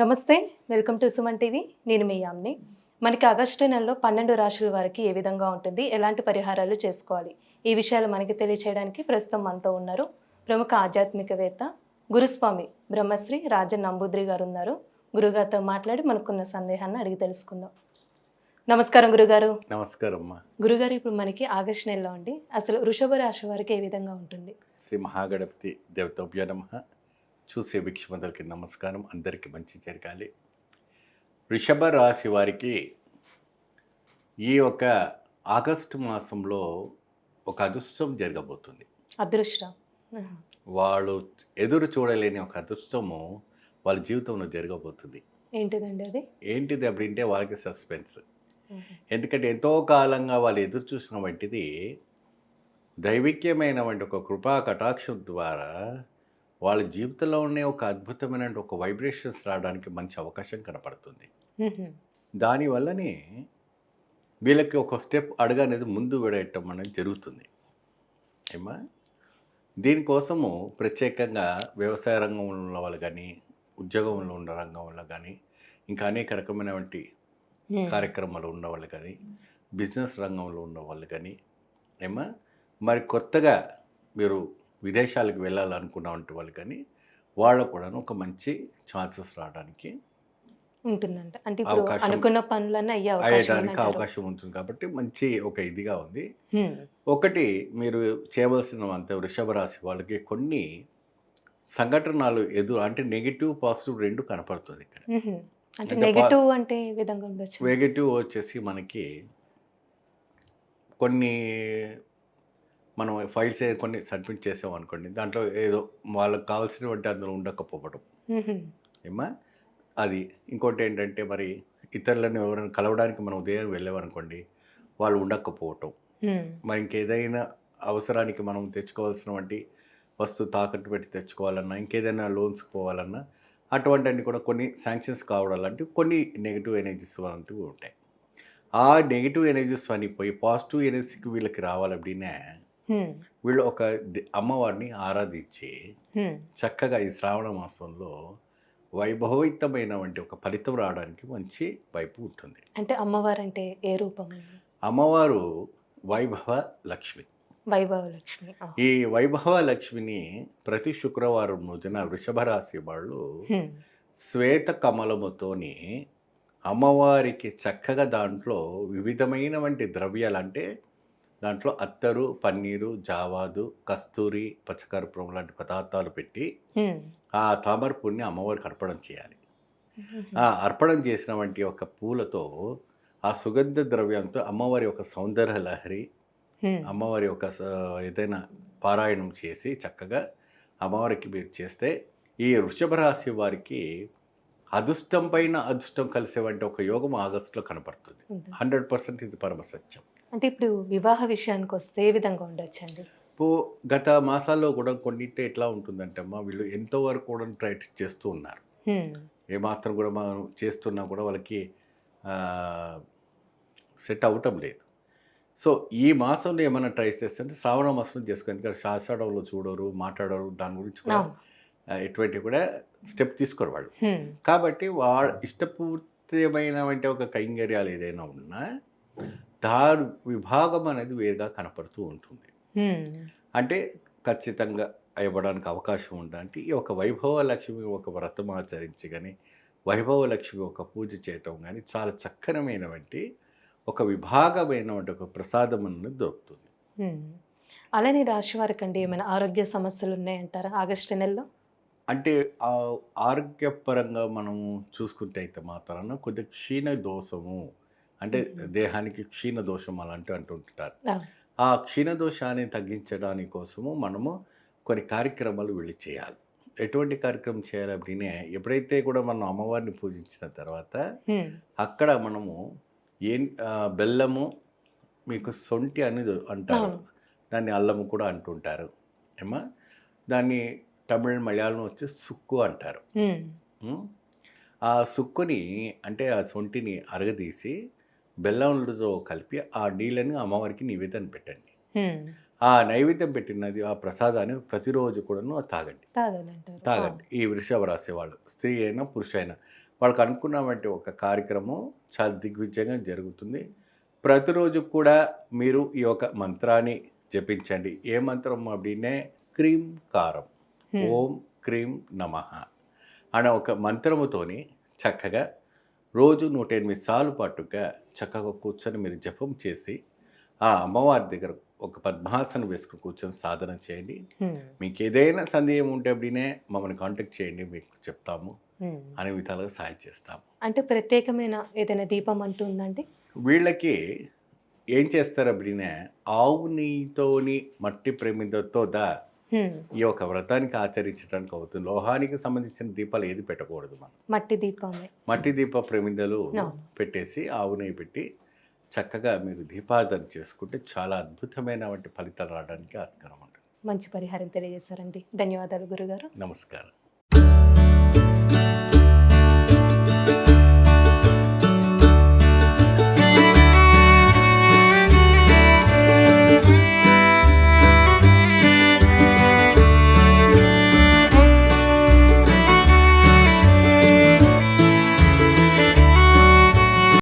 నమస్తే, welcome to Suman TV. నేను మీ యామ్ని. మనకి ఆగస్టు నెలలో 12 రాశుల వారికి ఏ విధంగా ఉంటుంది, ఎలాంటి పరిహారాలు చేసుకోవాలి, ఈ విషయాలు మనకి తెలియచేయడానికి ప్రస్తుతం మనతో ఉన్నారు ప్రముఖ ఆధ్యాత్మికవేత్త గురుస్వామి బ్రహ్మశ్రీ రాజన్ నంబూద్రి గారు ఉన్నారు. గురుగారితో మాట్లాడి మనకున్న సందేహాన్ని అడిగి తెలుసుకుందాం. నమస్కారం గురుగారు. నమస్కారం అమ్మా. గురుగారు, ఇప్పుడు మనకి ఆగస్టు నెలలో అండి, అసలు వృషభ రాశి వారికి ఏ విధంగా ఉంటుంది? శ్రీ మహాగణపతి దేవతోభ్య నమః. చూసే వీక్షమందరికి నమస్కారం. అందరికీ మంచి జరగాలి. వృషభ రాశి వారికి ఈ యొక్క ఆగస్టు మాసంలో ఒక అదృష్టం జరగబోతుంది. అదృష్టం. వాళ్ళు ఎదురు చూడలేని ఒక అదృష్టము వాళ్ళ జీవితంలో జరగబోతుంది. ఏంటిదండి అది? ఏంటిది అప్పుడంటే వాళ్ళకి సస్పెన్స్. ఎందుకంటే ఎంతో కాలంగా వాళ్ళు ఎదురు చూసిన వంటిది దైవిక్యమైనటువంటి ఒక కృపా కటాక్షం ద్వారా వాళ్ళ జీవితంలో ఉండే ఒక అద్భుతమైన ఒక వైబ్రేషన్స్ రావడానికి మంచి అవకాశం కనపడుతుంది. దానివల్లనే వీళ్ళకి ఒక స్టెప్ అడుగు అనేది ముందు వేయటం అనేది జరుగుతుంది. ఏమా దీనికోసము ప్రత్యేకంగా వ్యవసాయ రంగంలో ఉన్న వాళ్ళు కానీ, ఉద్యోగంలో ఉన్న రంగంలో కానీ, ఇంకా అనేక రకమైనటువంటి కార్యక్రమాలు ఉన్న వాళ్ళు కానీ, బిజినెస్ రంగంలో ఉన్న వాళ్ళు కానీ, ఏమా మరి కొత్తగా మీరు విదేశాలకు వెళ్ళాలనుకున్నటువంటి వాళ్ళు కానీ వాళ్ళకు కూడా ఒక మంచి ఛాన్సెస్ రావడానికి ఉంటుందంట. అంటే ఇప్పుడు అనుకున్న పనులన్నీ అయ్యడానికి అవకాశం ఉంటుంది. కాబట్టి మంచి ఒక ఇదిగా ఉంది. ఒకటి మీరు చేయవలసిన అంత వృషభ రాశి వాళ్ళకి కొన్ని సంఘటనలు అంటే నెగిటివ్ పాజిటివ్ రెండు కనపడుతుంది ఇక్కడ. అంటే నెగిటివ్ అంటే ఏ విధంగా ఉండొచ్చు? నెగిటివ్ వచ్చేసి మనకి కొన్ని మనం ఫైల్స్ కొన్ని సబ్మిట్ చేసామనుకోండి, దాంట్లో ఏదో వాళ్ళకి కావాల్సినటువంటి అందులో ఉండకపోవడం ఏమా అది. ఇంకోటి ఏంటంటే మరి ఇతరులను ఎవరైనా కలవడానికి మనం ఉదయం వెళ్ళామనుకోండి, వాళ్ళు ఉండకపోవటం. మరి ఇంకేదైనా అవసరానికి మనం తెచ్చుకోవాల్సినటువంటి వస్తువు తాకట్టు పెట్టి తెచ్చుకోవాలన్నా, ఇంకేదైనా లోన్స్కి పోవాలన్నా అటువంటివన్నీ కూడా కొన్ని శాంక్షన్స్ కావడం లాంటివి కొన్ని నెగిటివ్ ఎనర్జీస్ లాంటివి ఉంటాయి. ఆ నెగిటివ్ ఎనర్జీస్ అని పోయి పాజిటివ్ ఎనర్జీకి వీళ్ళకి రావాలஅப்படிనే వీళ్ళు ఒక అమ్మవారిని ఆరాధించి చక్కగా ఈ శ్రావణ మాసంలో వైభవయుతమైనటువంటి ఒక ఫలితం రావడానికి మంచి వైపు ఉంటుంది. అంటే అమ్మవారు అంటే ఏ రూపం? అమ్మవారు వైభవ లక్ష్మి. వైభవ లక్ష్మి. ఈ వైభవ లక్ష్మిని ప్రతి శుక్రవారం రోజున వృషభ రాశి వాళ్ళు శ్వేత కమలముతోని అమ్మవారికి చక్కగా దాంట్లో వివిధమైనటువంటి ద్రవ్యాలు, అంటే దాంట్లో అత్తరు, పన్నీరు, జావాదు, కస్తూరి, పచ్చకర్పూరం లాంటి పదార్థాలు పెట్టి ఆ తామరపుని అమ్మవారికి అర్పణం చేయాలి. ఆ అర్పణం చేసిన వంటి ఒక పూలతో ఆ సుగంధ ద్రవ్యంతో అమ్మవారి యొక్క సౌందర్య లహరి, అమ్మవారి యొక్క ఏదైనా పారాయణం చేసి చక్కగా అమ్మవారికి మీరు చేస్తే ఈ వృషభ రాశి వారికి అదృష్టం పైన అదృష్టం కలిసేవంటి ఒక యోగం ఆగస్టులో కనపడుతుంది. 100% ఇది పరమ సత్యం. అంటే ఇప్పుడు వివాహ విషయానికి వస్తే ఏ విధంగా ఉండొచ్చండి? ఇప్పుడు గత మాసాల్లో కూడా కొన్నింటి ఎట్లా ఉంటుందంటే అమ్మా, వీళ్ళు ఎంతో వరకు కూడా ట్రై చేస్తూ ఉన్నారు. ఏమాత్రం కూడా మనం చేస్తున్నా కూడా వాళ్ళకి సెట్ అవ్వటం లేదు. సో ఈ మాసంలో ఏమైనా ట్రై చేస్తే శ్రావణ మాసంలో చేసుకోండి. ఎందుకంటే శాస్త్రంలో చూడరు, మాట్లాడరు, దాని గురించి కూడా ఎటువంటి కూడా స్టెప్ తీసుకోరు వాళ్ళు. కాబట్టి వాళ్ళ ఇష్టపూర్తిమైనటువంటి ఒక కైంకర్యాలు ఏదైనా ఉన్నా దాని విభాగం అనేది వేరుగా కనపడుతూ ఉంటుంది. అంటే ఖచ్చితంగా ఇవ్వడానికి అవకాశం ఉందంటే ఈ ఒక వైభవ లక్ష్మి ఒక వ్రతం ఆచరించి కానీ, వైభవ లక్ష్మి ఒక పూజ చేయటం కానీ చాలా చక్కనమైనటువంటి ఒక విభాగమైనటువంటి ఒక ప్రసాదం అనేది దొరుకుతుంది. అలానే రాశి వారికి అండి ఏమైనా ఆరోగ్య సమస్యలు ఉన్నాయంటారా ఆగస్టు నెలలో? అంటే ఆరోగ్యపరంగా మనం చూసుకుంటే అయితే మాత్రాన కొద్దిగా క్షీణ దోషము, అంటే దేహానికి క్షీణ దోషం అలాంటివి అంటుంటారు. ఆ క్షీణ దోషాన్ని తగ్గించడానికి కోసము మనము కొన్ని కార్యక్రమాలు వెళ్ళి చేయాలి. ఎటువంటి కార్యక్రమం చేయాలి அப்படிనే, ఎప్పుడైతే కూడా మనం అమ్మవారిని పూజించిన తర్వాత అక్కడ మనము బెల్లము, మీకు సొంటి అనేది అంటారు, దాన్ని అల్లము కూడా అంటుంటారు ఏమా. దాన్ని తమిళ మలయాళం వచ్చి సుక్కు అంటారు. ఆ సుక్కుని అంటే ఆ సొంటిని అరగదీసి బెల్లంతో కలిపి ఆ నీళ్ళని అమ్మవారికి నివేదన పెట్టండి. ఆ నైవేద్యం పెట్టినది ఆ ప్రసాదాన్ని ప్రతిరోజు కూడాను తాగండి. ఈ వృషభ రాశి వాళ్ళు స్త్రీ అయినా పురుష అయినా వాళ్ళకి అనుకున్నటువంటి ఒక కార్యక్రమం చాలా దిగ్విజయంగా జరుగుతుంది. ప్రతిరోజు కూడా మీరు ఈ యొక్క మంత్రాన్ని జపించండి. ఏ మంత్రం అప్పుడే క్రీం కారం, ఓం క్రీం నమః అనే ఒక మంత్రముతోని చక్కగా రోజు 108 సార్లు పాటుగా చక్కగా కూర్చొని మీరు జపం చేసి ఆ అమ్మవారి దగ్గర ఒక పద్మాసనం వేసుకుని కూర్చొని సాధన చేయండి. మీకు ఏదైనా సందేహం ఉంటే అప్పుడే మమ్మల్ని కాంటాక్ట్ చేయండి, మీకు చెప్తాము, అనే విధాలుగా సాయం చేస్తాము. అంటే ప్రత్యేకమైన ఏదైనా దీపం అంటూ ఉందండి? వీళ్ళకి ఏం చేస్తారు అప్పుడే ఆవు నెయ్యితోని మట్టి ప్రమిదతో ఈ యొక్క వ్రతానికి ఆచరించడానికి అవుతుంది. లోహానికి సంబంధించిన దీపాలు ఏది పెట్టకూడదు. మనం మట్టి దీపమే, మట్టి దీప ప్రమిదలు అవును. పెట్టేసి ఆవు నెయ్యి పెట్టి చక్కగా మీరు దీపారాధన చేసుకుంటే చాలా అద్భుతమైన ఫలితాలు రావడానికి ఆస్కారం ఉంటుంది. మంచి పరిహారం తెలియజేశారండి. ధన్యవాదాలు గురుగారు. నమస్కారం.